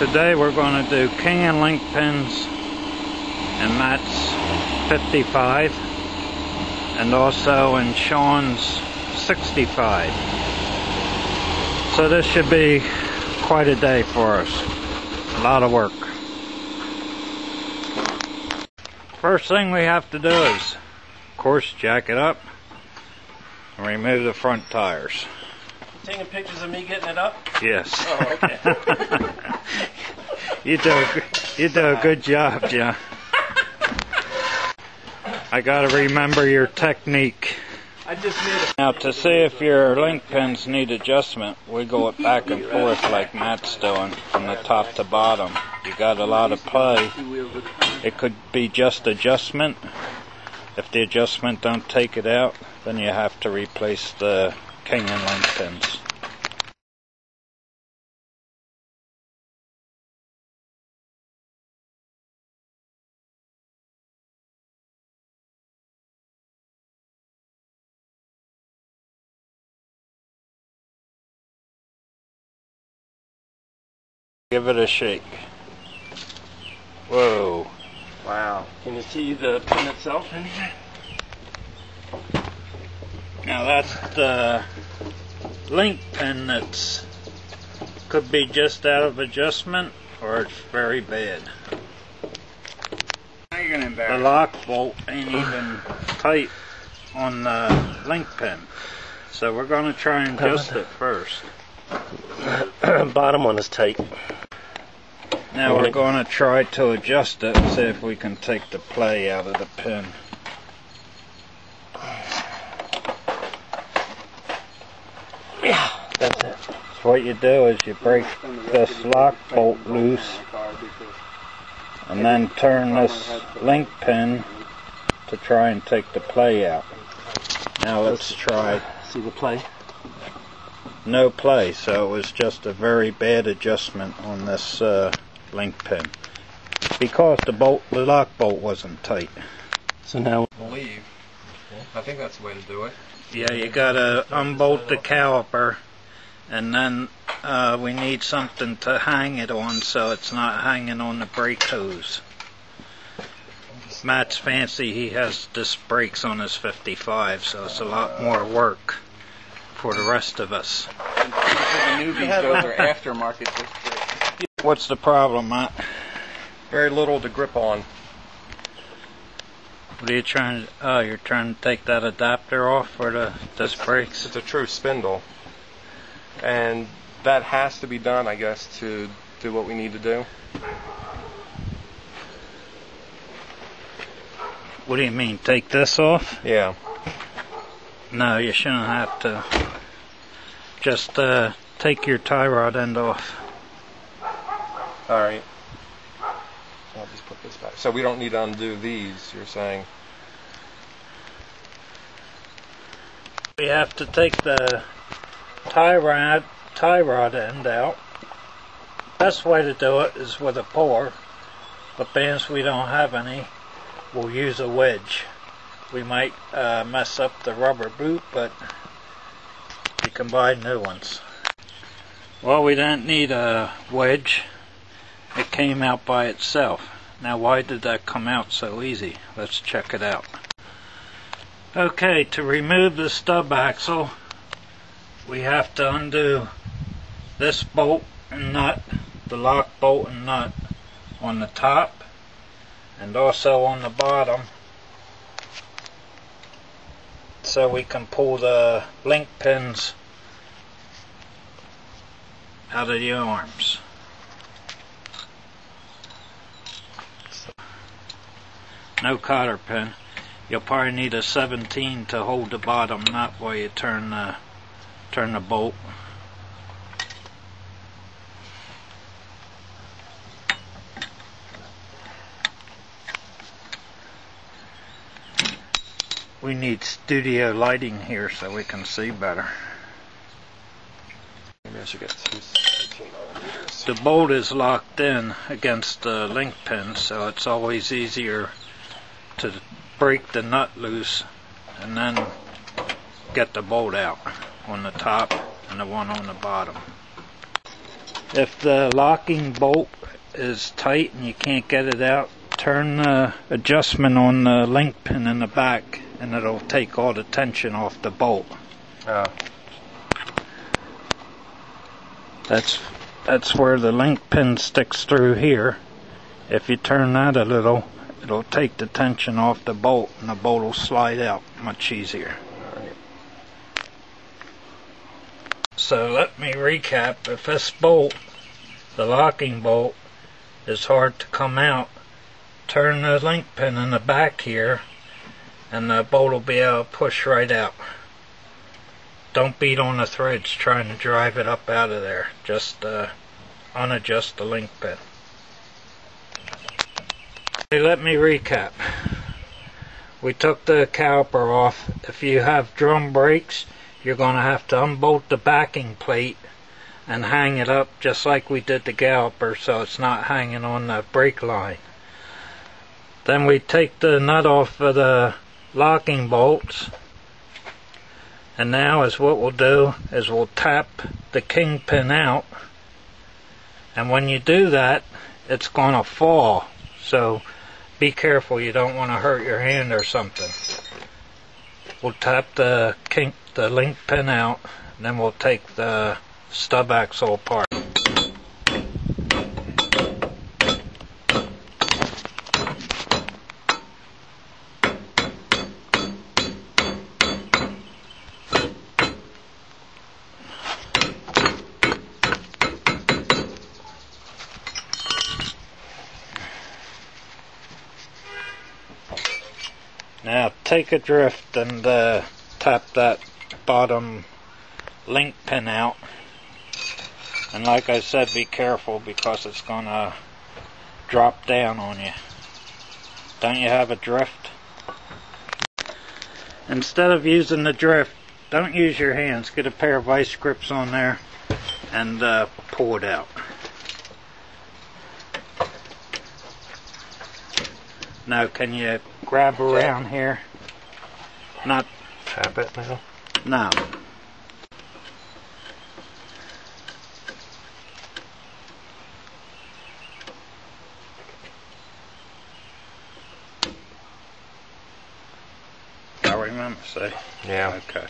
Today we're going to do king and link pins in Matt's 55 and also in Sean's 65. So this should be quite a day for us. A lot of work. First thing we have to do is, of course, jack it up and remove the front tires. Taking pictures of me getting it up? Yes. Oh, okay. You do a good job, John. I gotta remember your technique. I just made it. Now, to see if your link pins need adjustment, we go it back and forth like Matt's doing, from the top to bottom. You got a lot of play. It could be just adjustment. If the adjustment don't take it out, then you have to replace the king and link pins. Give it a shake. Whoa. Wow. Can you see the pin itself in here? Now that's the link pin that's could be just out of adjustment or it's very bad. The lock bolt ain't even tight on the link pin. So we're going to try and adjust it first. Bottom one is tight. Now we're going to try to adjust it and see if we can take the play out of the pin. Yeah, that's it. So what you do is you break this lock bolt loose and then turn this link pin to try and take the play out. Now let's try. See the play? No play, so it was just a very bad adjustment on this link pin because the lock bolt wasn't tight. So now I think that's the way to do it. Yeah, you gotta unbolt the caliper, and then we need something to hang it on so it's not hanging on the brake hose. Matt's fancy, he has disc brakes on his 55, so it's a lot more work for the rest of us. For the newbies, those are aftermarket disc brakes. What's the problem, Matt? Very little to grip on. What are you trying to, oh, you're trying to take that adapter off for the disc brakes? It's a true spindle. And that has to be done, I guess, to do what we need to do. What do you mean, take this off? Yeah. No, you shouldn't have to. Just take your tie rod end off. Alright. I'll just put this back. So we don't need to undo these, you're saying? We have to take the tie rod end out. Best way to do it is with a puller, but being we don't have any, we'll use a wedge. We might mess up the rubber boot, but you can buy new ones. Well, we didn't need a wedge. It came out by itself. Now, why did that come out so easy? Let's check it out. Okay, to remove the stub axle, we have to undo this bolt and nut, the lock bolt and nut on the top and also on the bottom, so we can pull the link pins out of the arms. No cotter pin. You'll probably need a 17 to hold the bottom nut while you turn the bolt. We need studio lighting here so we can see better. Maybe I should get 217 millimeters. The bolt is locked in against the link pin, so it's always easier to break the nut loose and then get the bolt out on the top and the one on the bottom. If the locking bolt is tight and you can't get it out, turn the adjustment on the link pin in the back and it'll take all the tension off the bolt. Oh. That's where the link pin sticks through here. If you turn that a little, it'll take the tension off the bolt and the bolt will slide out much easier. So let me recap. If this bolt, the locking bolt, is hard to come out, turn the link pin in the back here and the bolt will be able to push right out. Don't beat on the threads trying to drive it up out of there. Just unadjust the link pin. Okay, let me recap. We took the caliper off. If you have drum brakes, you're going to have to unbolt the backing plate and hang it up just like we did the caliper so it's not hanging on the brake line. Then we take the nut off of the locking bolts, and now is what we'll do is we'll tap the kingpin out, and when you do that it's going to fall, so be careful, you don't want to hurt your hand or something. We'll tap the link pin out, and then we'll take the stub axle apart. Now take a drift and tap that bottom link pin out, and like I said, be careful because it's gonna drop down on you. Don't you have a drift? Instead of using the drift, don't use your hands. Get a pair of vice grips on there and pull it out. Now can you grab around here? Not Tap it now. no. I remember, see? Yeah. Okay.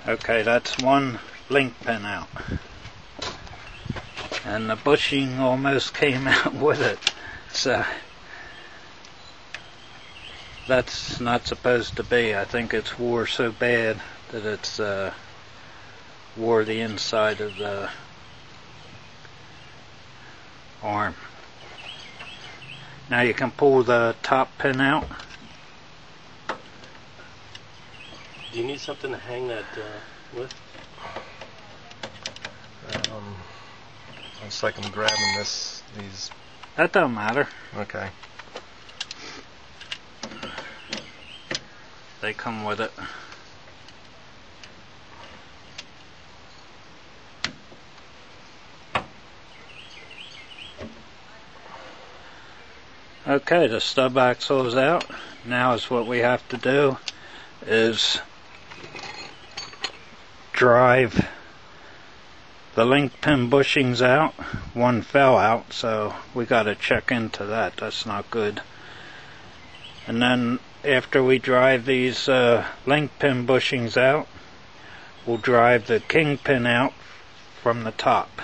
Okay, that's one link pin out. And the bushing almost came out with it. So that's not supposed to be. I think it's wore so bad that it's wore the inside of the arm. Now you can pull the top pin out. Do you need something to hang that with? Looks like I'm grabbing these. That don't matter. Okay. They come with it. Okay, the stub axle is out. Now is what we have to do is drive the link pin bushings out. One fell out, so we got to check into that. That's not good. And then after we drive these link pin bushings out, we'll drive the kingpin out from the top.